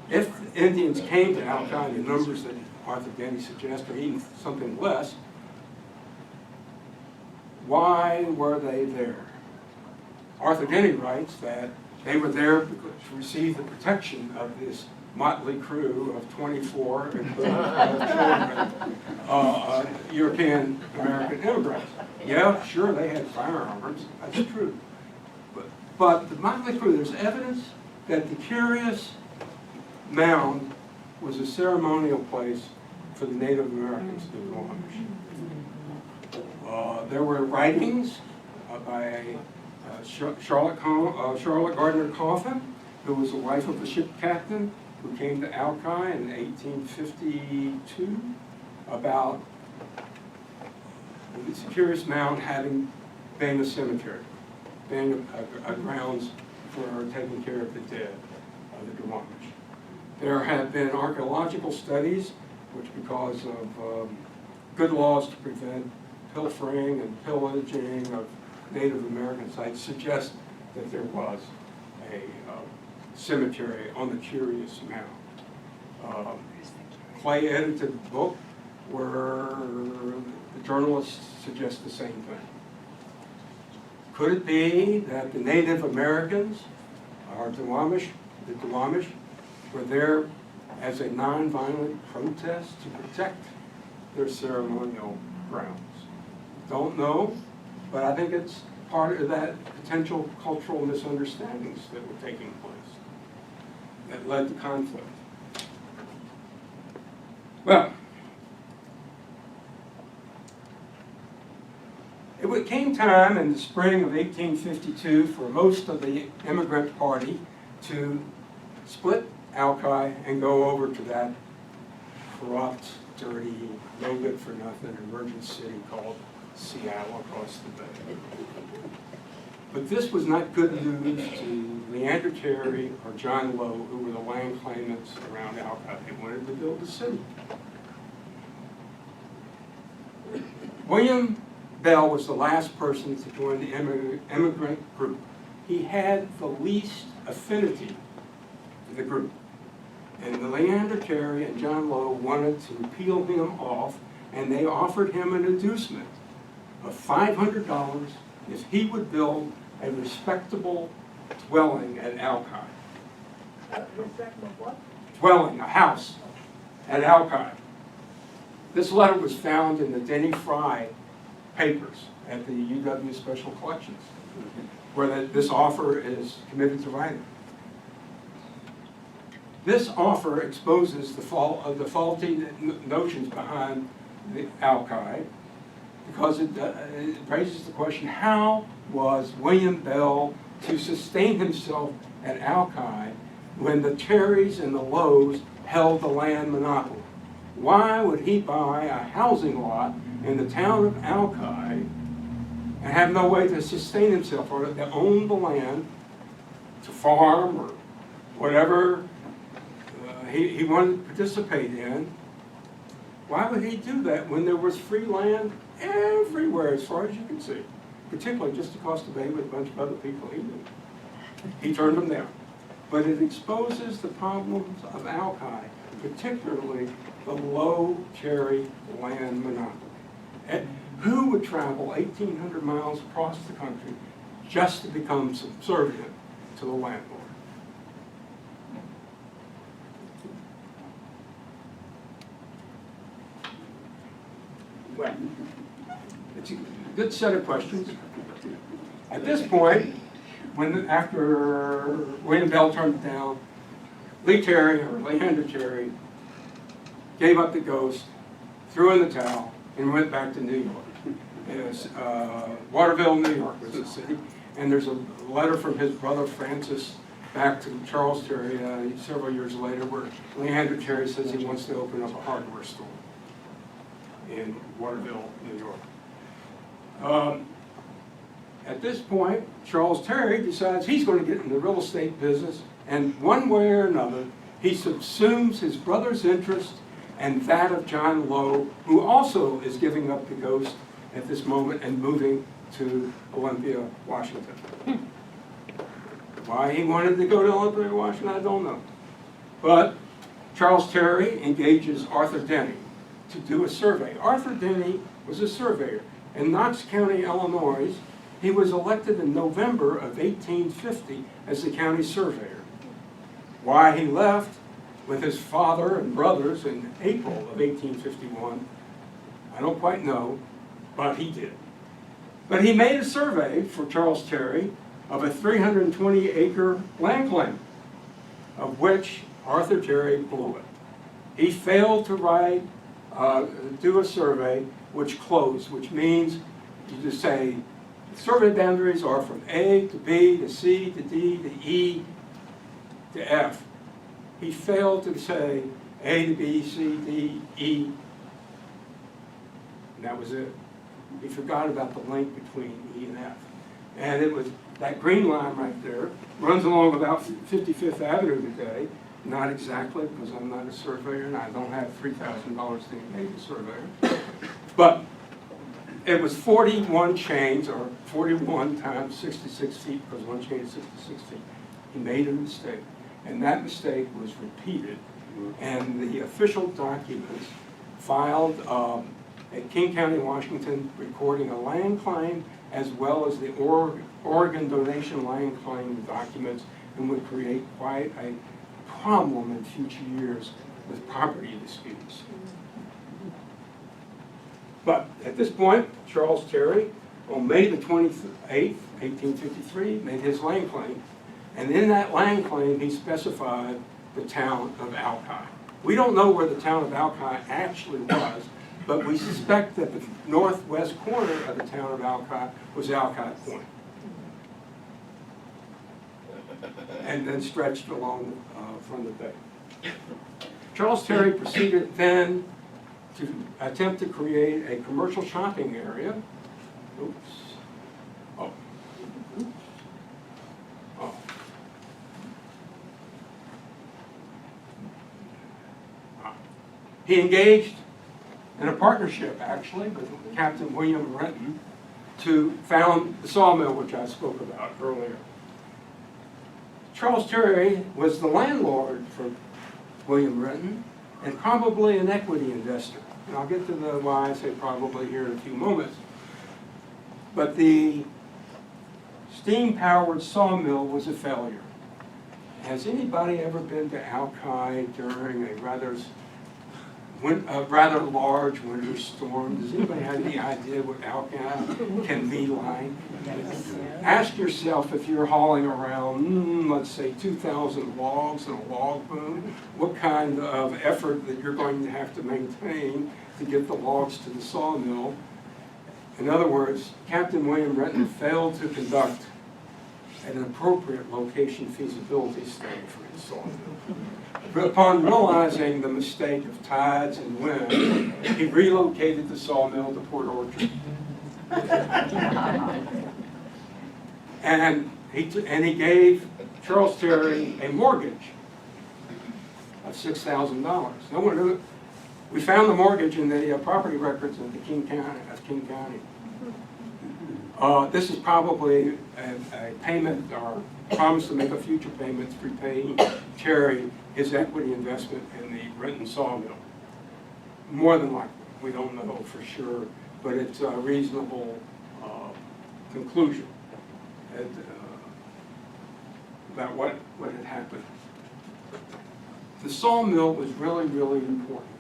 If the Indians came to Alki, the numbers that Arthur Denny suggests, or even something less, why were they there? Arthur Denny writes that they were there to receive the protection of this motley crew of 24 European American immigrants. Yeah, sure, they had firearms, that's true. But the motley crew, there's evidence that the curious mound was a ceremonial place for the Native Americans, the Duwamish. There were writings by Charlotte Gardner Coffin, who was the wife of a ship captain who came to Alki in 1852, about the curious mound having been a cemetery, being a grounds for taking care of the dead of the Duwamish. There have been archaeological studies, which because of good laws to prevent pilfering and pillaging of Native American sites, suggest that there was a cemetery on the curious mound. Clay edited the book where the journalists suggest the same thing. Could it be that the Native Americans, or the Duwamish, were there as a nonviolent protest to protect their ceremonial grounds? Don't know, but I think it's part of that potential cultural misunderstandings that were taking place that led to conflict. Well, it came time in the spring of 1852 for most of the immigrant party to split Alki and go over to that corrupt, dirty, no good for nothing emergent city called Seattle across the bay. But this was not good news to Leander Terry or John Lowe, who were the land claimants around Alki. They wanted to build a city. William Bell was the last person to join the immigrant group. He had the least affinity to the group. And Leander Terry and John Lowe wanted to peel him off, and they offered him an inducement of $500 if he would build a respectable dwelling at Alki. Respectable what? Dwelling, a house at Alki. This letter was found in the Denny Fry papers at the UW Special Collections, where this offer is committed to writing. This offer exposes the faulty notions behind the Alki, because it raises the question, how was William Bell to sustain himself at Alki when the Terrys and the Lowes held the land monopoly? Why would he buy a housing lot in the town of Alki and have no way to sustain himself, or to own the land, to farm, or whatever he wanted to participate in? Why would he do that when there was free land everywhere, as far as you can see, particularly just across the bay with a bunch of other people he knew? He turned them down. But it exposes the problems of Alki, particularly the low Terry land monopoly. And who would travel 1,800 miles across the country just to become subservient to the landlord? good set of questions. At this point, after William Bell turned it down, Leander Terry, gave up the ghost, threw in the towel, and went back to New York. It was, Waterville, New York was the city, and there's a letter from his brother Francis back to Charles Terry several years later where Leander Terry says he wants to open up a hardware store in Waterville, New York. At this point, Charles Terry decides he's going to get in the real estate business, and one way or another, he subsumes his brother's interest and that of John Lowe, who also is giving up the ghost at this moment and moving to Olympia, Washington. Why he wanted to go to Olympia, Washington, I don't know. But Charles Terry engages Arthur Denny to do a survey. Arthur Denny was a surveyor. In Knox County, Illinois, he was elected in November of 1850 as the county surveyor. Why he left with his father and brothers in April of 1851, I don't quite know, but he did. But he made a survey for Charles Terry of a 320-acre land claim, of which Arthur Terry blew it. He failed to do a survey which closed, which means you just say, survey boundaries are from A to B to C to D to E to F. He failed to say A to B, C, D, E, and that was it. He forgot about the link between E and F. And it was that green line right there, runs along about 55th Avenue today. Not exactly, because I'm not a surveyor and I don't have $3,000 to engage a surveyor. But it was 41 chains, or 41 times 66 feet, because one chain is 66 feet. He made a mistake, and that mistake was repeated. And the official documents filed at King County, Washington, recording a land claim, as well as the Oregon donation land claim documents, and would create quite a problem in future years with property disputes. But at this point, Charles Terry, on May the 28th, 1853, made his land claim. And in that land claim, he specified the town of Alki. We don't know where the town of Alki actually was, but we suspect that the northwest corner of the town of Alki was Alki Point. And then stretched along from the bay. Charles Terry proceeded then to attempt to create a commercial shopping area. Oops. Oh. Oh. He engaged in a partnership, actually, with Captain William Renton to found the sawmill, which I spoke about earlier. Charles Terry was the landlord for William Renton and probably an equity investor. And I'll get to the why I say probably here in a few moments. But the steam-powered sawmill was a failure. Has anybody ever been to Alki during a rather large winter storm? Does anybody have any idea what Alki can be like? Ask yourself, if you're hauling around, let's say 2,000 logs in a log boom, what kind of effort that you're going to have to maintain to get the logs to the sawmill. In other words, Captain William Renton failed to conduct an appropriate location feasibility study for his sawmill. But upon realizing the mistake of tides and wind, he relocated the sawmill to Port Orchard. And he gave Charles Terry a mortgage of $6,000. No one knew it. We found the mortgage in the property records of King County. This is probably a payment or promise to make a future payment to repay Terry his equity investment in the Renton sawmill. More than likely, we don't know for sure, but it's a reasonable conclusion about what had happened. The sawmill was really, really important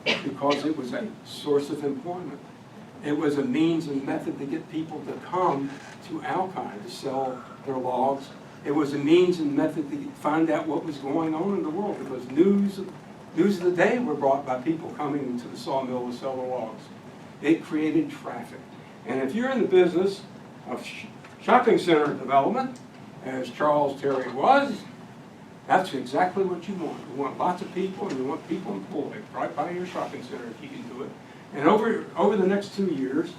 because it was a source of employment. It was a means and method to get people to come to Alki to sell their logs. It was a means and method to find out what was going on in the world, because news of the day were brought by people coming into the sawmill to sell their logs. It created traffic. And if you're in the business of shopping center development, as Charles Terry was, that's exactly what you want. You want lots of people, and you want people employed right by your shopping center if you can do it. And over the next 2 years,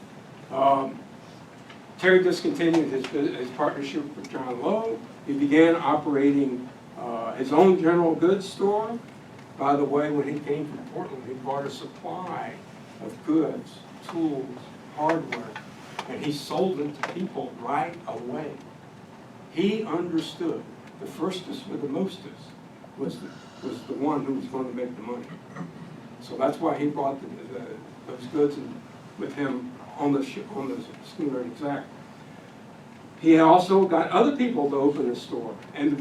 Terry discontinued his partnership with John Lowe. He began operating his own general goods store. By the way, when he came from Portland, he brought a supply of goods, tools, hardware, and he sold it to people right away. He understood the firstest with the mostest was the one who was going to make the money. So that's why he brought those goods with him on the schooner exact. He also got other people to open a store and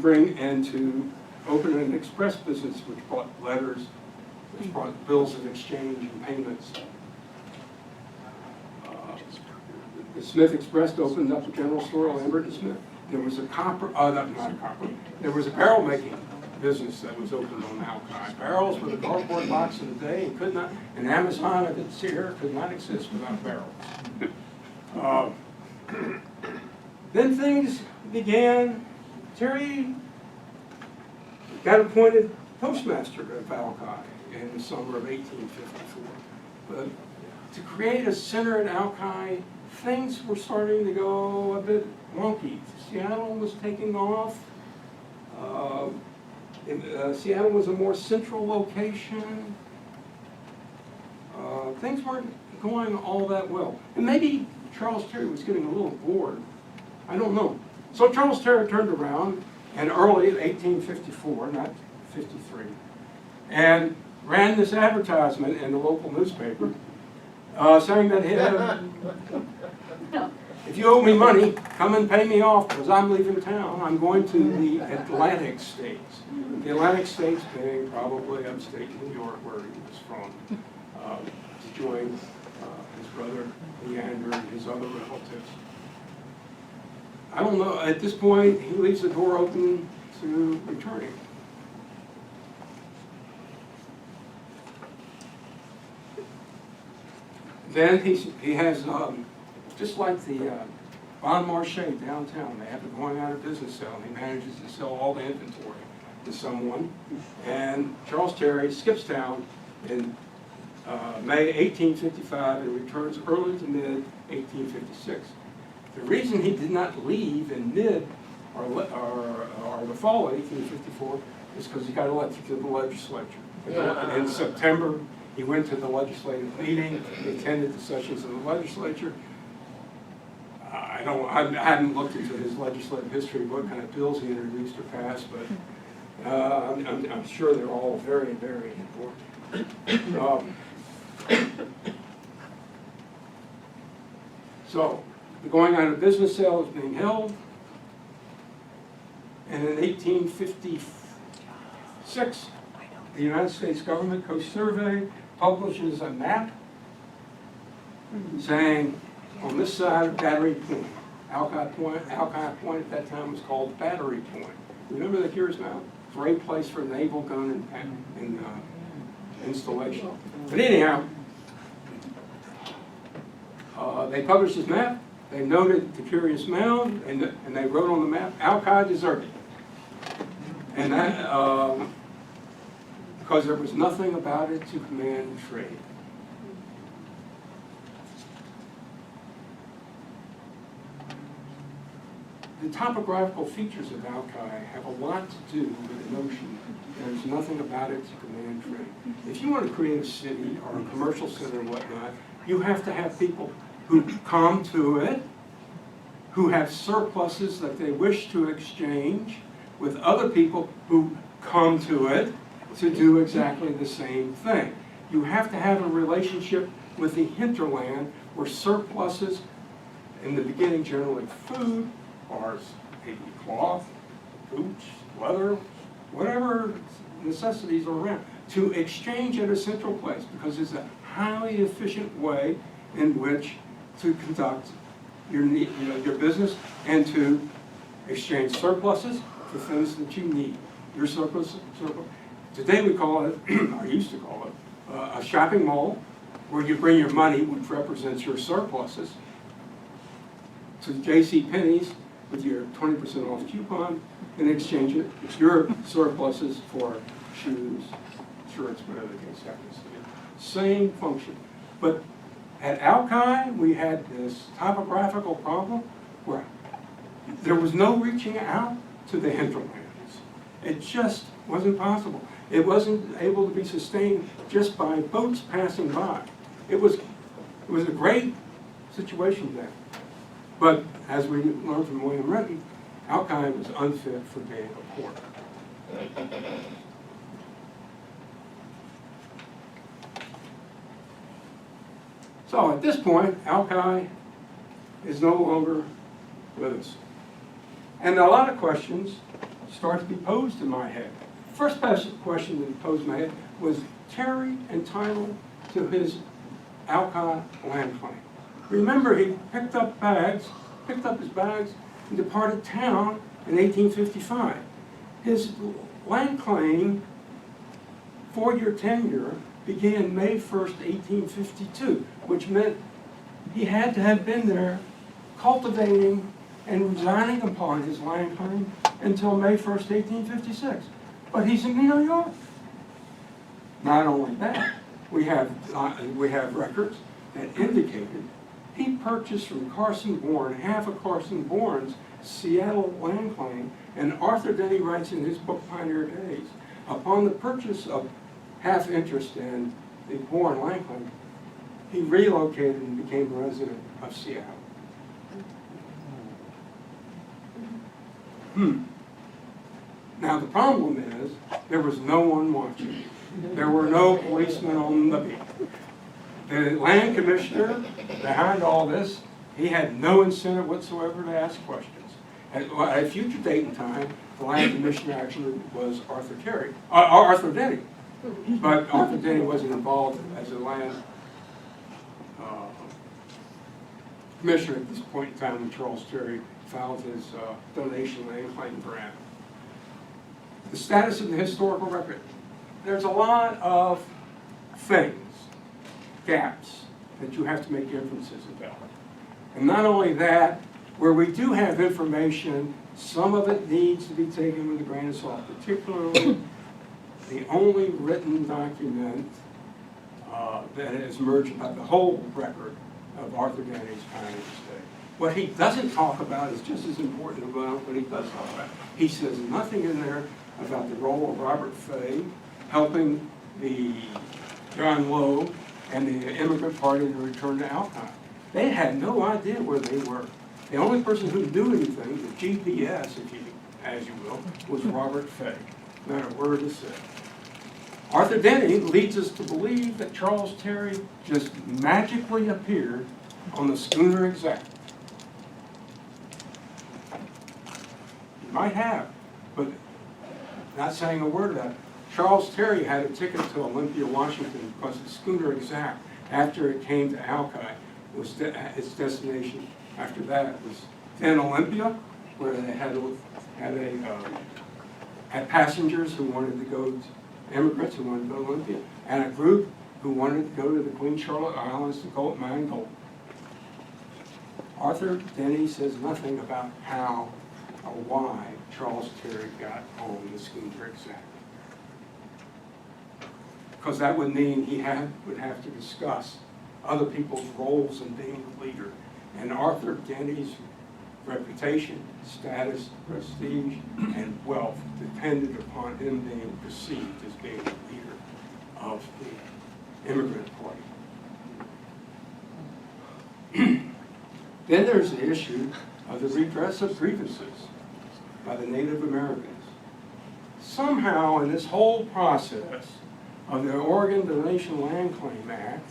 to open an express business, which brought letters, which brought bills of exchange and payments. The Smith Express opened up a general store, Lambert and Smith. There was a there was a barrel making business that was opened on Alki. Barrels were the cardboard box of the day, and Amazon, I didn't see here, could not exist without barrels. Then things began. Terry got appointed postmaster of Alki in the summer of 1854. But to create a center in Alki, things were starting to go a bit wonky. Seattle was taking off. Seattle was a more central location. Things weren't going all that well. And maybe Charles Terry was getting a little bored. I don't know. So Charles Terry turned around in early 1854, not 53, and ran this advertisement in the local newspaper saying that if you owe me money, come and pay me off because I'm leaving town. I'm going to the Atlantic States. The Atlantic States being probably upstate New York, where he was from, to join his brother Leander and his other relatives. I don't know, at this point, he leaves the door open to returning. Then he has, just like the Bon Marché downtown, they have a going out of business sale. He manages to sell all the inventory to someone. And Charles Terry skips town in May 1855 and returns early to mid 1856. The reason he did not leave in mid or the fall of 1854 is because he got elected to the legislature. In September, he went to the legislative meeting, he attended the sessions of the legislature. I haven't looked into his legislative history, what kind of bills he introduced or passed, but I'm sure they're all very, very important. So, the going out of business sale is being held, and in 1856, the United States government Coast Survey publishes a map saying on this side of Battery Point, Alki Point at that time was called Battery Point. Remember the Cures Mount? Great place for naval gun and installation. But anyhow, they published this map. They noted the Curious Mound, and they wrote on the map, Alki deserted. And that, because there was nothing about it to command trade. The topographical features of Alki have a lot to do with the notion that there's nothing about it to command trade. If you want to create a city or a commercial center and whatnot, you have to have people who come to it, who have surpluses that they wish to exchange with other people who come to it to do exactly the same thing. You have to have a relationship with the hinterland where surpluses, in the beginning generally food, or maybe cloth, boots, leather, whatever necessities are around, to exchange at a central place, because it's a highly efficient way in which to conduct your business and to exchange surpluses for things that you need. Your surplus. Today we call it, or used to call it, a shopping mall, where you bring your money, which represents your surpluses, to JCPenney's with your 20% off coupon, and exchange it, your surpluses for shoes, shirts, whatever the case happens to be. Same function. But at Alki, we had this topographical problem where there was no reaching out to the hinterlands. It just wasn't possible. It wasn't able to be sustained just by boats passing by. It was a great situation there. But as we learned from William Renton, Alki was unfit for being a port. So at this point, Alki is no longer with us. And a lot of questions start to be posed in my head. First question that posed in my head was Terry entitled to his Alki land claim? Remember, he picked up his bags and departed town in 1855. His land claim, 4-year tenure, began May 1st, 1852, which meant he had to have been there cultivating and resigning upon his land claim until May 1st, 1856. But he's in New York. Not only that, we have records that indicated he purchased from Carson Bourne half of Carson Bourne's Seattle land claim, and Arthur Denny writes in his book Pioneer Days, upon the purchase of half interest in the Bourne land claim, he relocated and became a resident of Seattle. Now the problem is, there was no one watching. There were no policemen on the beat. The land commissioner behind all this, he had no incentive whatsoever to ask questions. At a future date and time, the land commissioner actually was Arthur Denny. But Arthur Denny wasn't involved as a land commissioner at this point in time when Charles Terry filed his donation land claim grant. The status of the historical record. There's a lot of things, gaps, that you have to make inferences about. And not only that, where we do have information, some of it needs to be taken with a grain of salt, particularly the only written document that has emerged about the whole record of Arthur Denny's Pioneer State. What he doesn't talk about is just as important about what he does talk about. He says nothing in there about the role of Robert Fay helping the John Lowe and the immigrant party to return to Alki. They had no idea where they were. The only person who knew anything, the GPS, as you will, was Robert Fay. Not a word is said. Arthur Denny leads us to believe that Charles Terry just magically appeared on the schooner Exact. He might have, but not saying a word of that. Charles Terry had a ticket to Olympia, Washington, because the schooner Exact, after it came to Alki, was its destination. After that, it was then Olympia, where they had passengers who wanted to go, immigrants who wanted to go to Olympia, and a group who wanted to go to the Queen Charlotte Islands to mine gold. Arthur Denny says nothing about how or why Charles Terry got on the schooner Exact. Because that would mean he would have to discuss other people's roles in being the leader. And Arthur Denny's reputation, status, prestige, and wealth depended upon him being perceived as being the leader of the immigrant party. Then there's the issue of the redress of grievances by the Native Americans. Somehow in this whole process of the Oregon Donation Land Claim Act,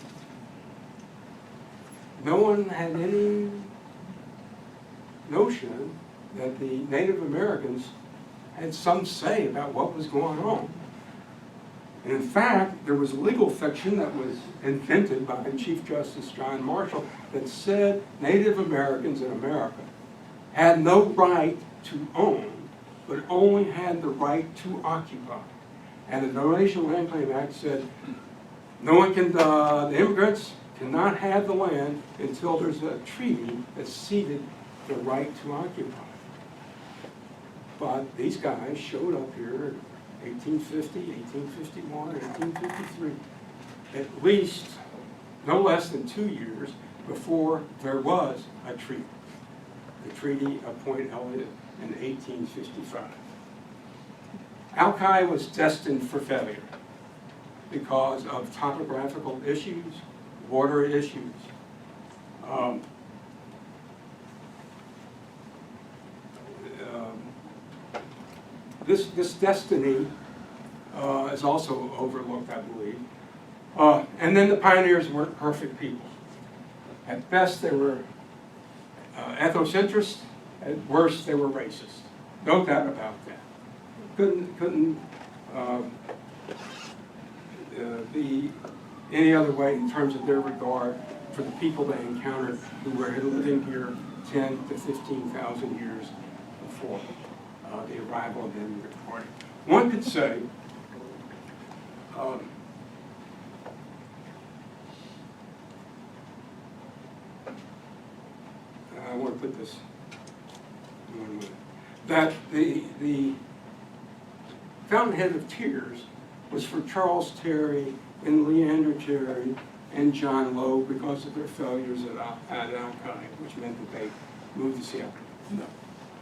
no one had any notion that the Native Americans had some say about what was going on. And in fact, there was a legal fiction that was invented by Chief Justice John Marshall that said Native Americans in America had no right to own, but only had the right to occupy. And the Donation Land Claim Act said no one can, the immigrants cannot have the land until there's a treaty that ceded the right to occupy. But these guys showed up here in 1850, 1851, 1853, at least no less than 2 years before there was a treaty. The Treaty of Point Elliott in 1855. Alki was destined for failure because of topographical issues, water issues. This destiny is also overlooked, I believe. And then the pioneers weren't perfect people. At best, they were ethnocentrist. At worst, they were racist. No doubt about that. Couldn't be any other way in terms of their regard for the people they encountered who were living here 10 to 15,000 years before the arrival of the immigrant party. One could say I want to put this in one minute, that the Fountainhead of Tears was for Charles Terry and Leander Terry and John Lowe because of their failures at Alki, which meant that they moved to Seattle. No,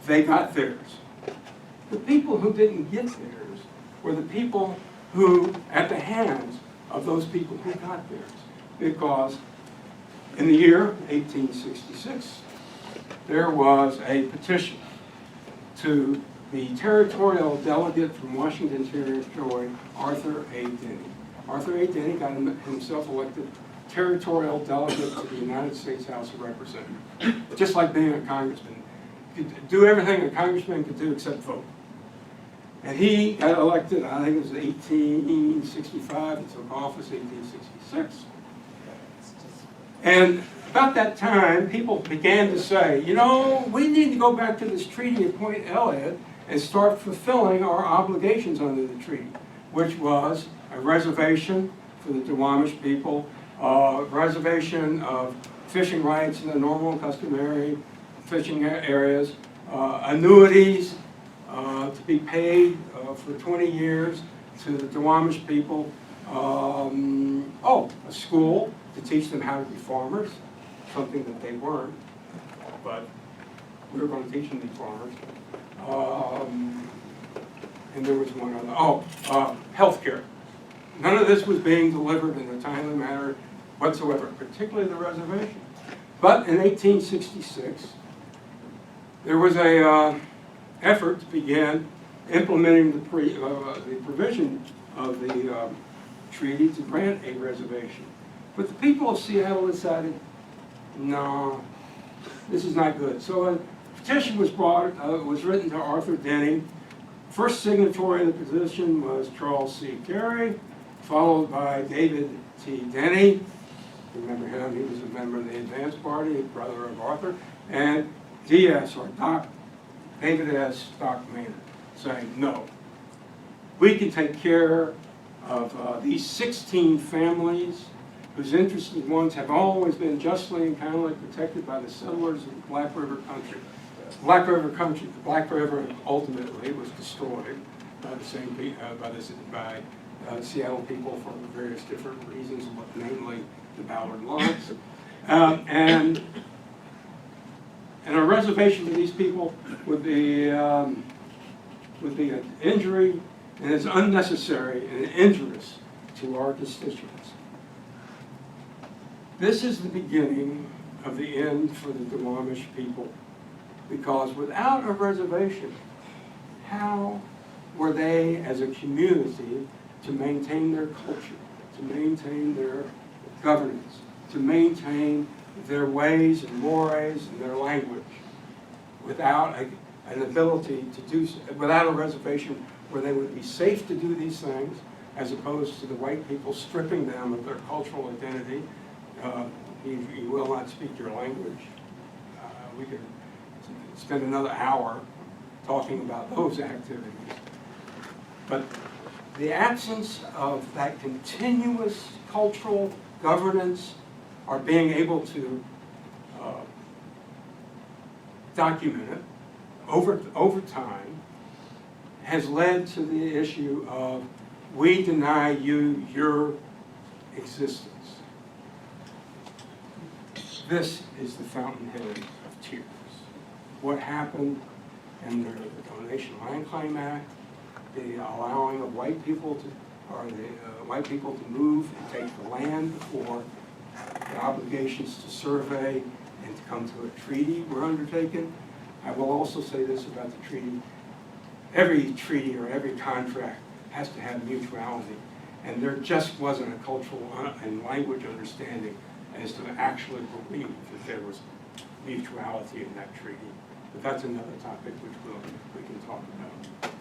they got theirs. The people who didn't get theirs were the people who, at the hands of those people who got theirs, because in the year 1866, there was a petition to the territorial delegate from Washington Territory, Arthur A. Denny. Arthur A. Denny got himself elected territorial delegate to the United States House of Representatives, just like being a congressman. He could do everything a congressman could do except vote. And he got elected, I think it was 1865, and took office 1866. And about that time, people began to say, you know, we need to go back to this Treaty of Point Elliott and start fulfilling our obligations under the treaty, which was a reservation for the Duwamish people, reservation of fishing rights in the normal and customary fishing areas, annuities to be paid for 20 years to the Duwamish people, a school to teach them how to be farmers, something that they weren't, but we were going to teach them to be farmers. And there was one other, healthcare. None of this was being delivered in a timely manner whatsoever, particularly the reservation. But in 1866, there was a effort to begin implementing the provision of the treaty to grant a reservation. But the people of Seattle decided, no, this is not good. So a petition was written to Arthur Denny. First signatory of the petition was Charles C. Terry, followed by David T. Denny. Remember him, he was a member of the Advance Party, brother of Arthur, and D.S. or Doc, David S. Doc Maynard, saying, no, we can take care of these 16 families whose interested ones have always been justly and kindly protected by the settlers of the Black River country. The Black River ultimately was destroyed by the same by Seattle people for various different reasons, namely the Ballard Lines, and a reservation for these people would be an injury, and is unnecessary and injurious to our constituents. This is the beginning of the end for the Duwamish people, because without a reservation, how were they as a community to maintain their culture, to maintain their governance, to maintain their ways and mores and their language, without an ability to do so, without a reservation where they would be safe to do these things, as opposed to the white people stripping them of their cultural identity. You will not speak your language. We could spend another hour talking about those activities. But the absence of that continuous cultural governance or being able to document it over time has led to the issue of we deny you your existence. This is the fountainhead of tears. What happened in the Donation Land Claim Act, the allowing of white people to move and take the land, or the obligations to survey and to come to a treaty were undertaken. I will also say this about the treaty. Every treaty or every contract has to have mutuality, and there just wasn't a cultural and language understanding as to actually believe that there was mutuality in that treaty. But that's another topic which we can talk about.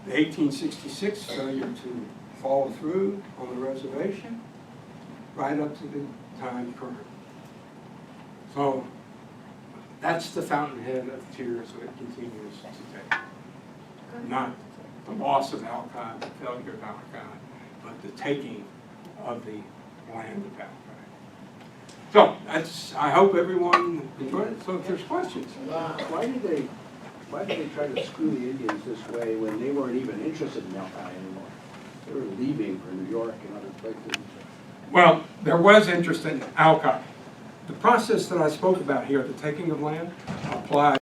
The 1866 failure to follow through on the reservation, right up to the time current. So that's the fountainhead of tears that continues today. Not the loss of Alki, the failure of Alki, but the taking of the land of Alki. So that's, I hope everyone enjoyed it. So if there's questions. Why did they try to screw the Indians this way when they weren't even interested in Alki anymore? They were leaving for New York and other places. Well, there was interest in Alki. The process that I spoke about here, the taking of land, applied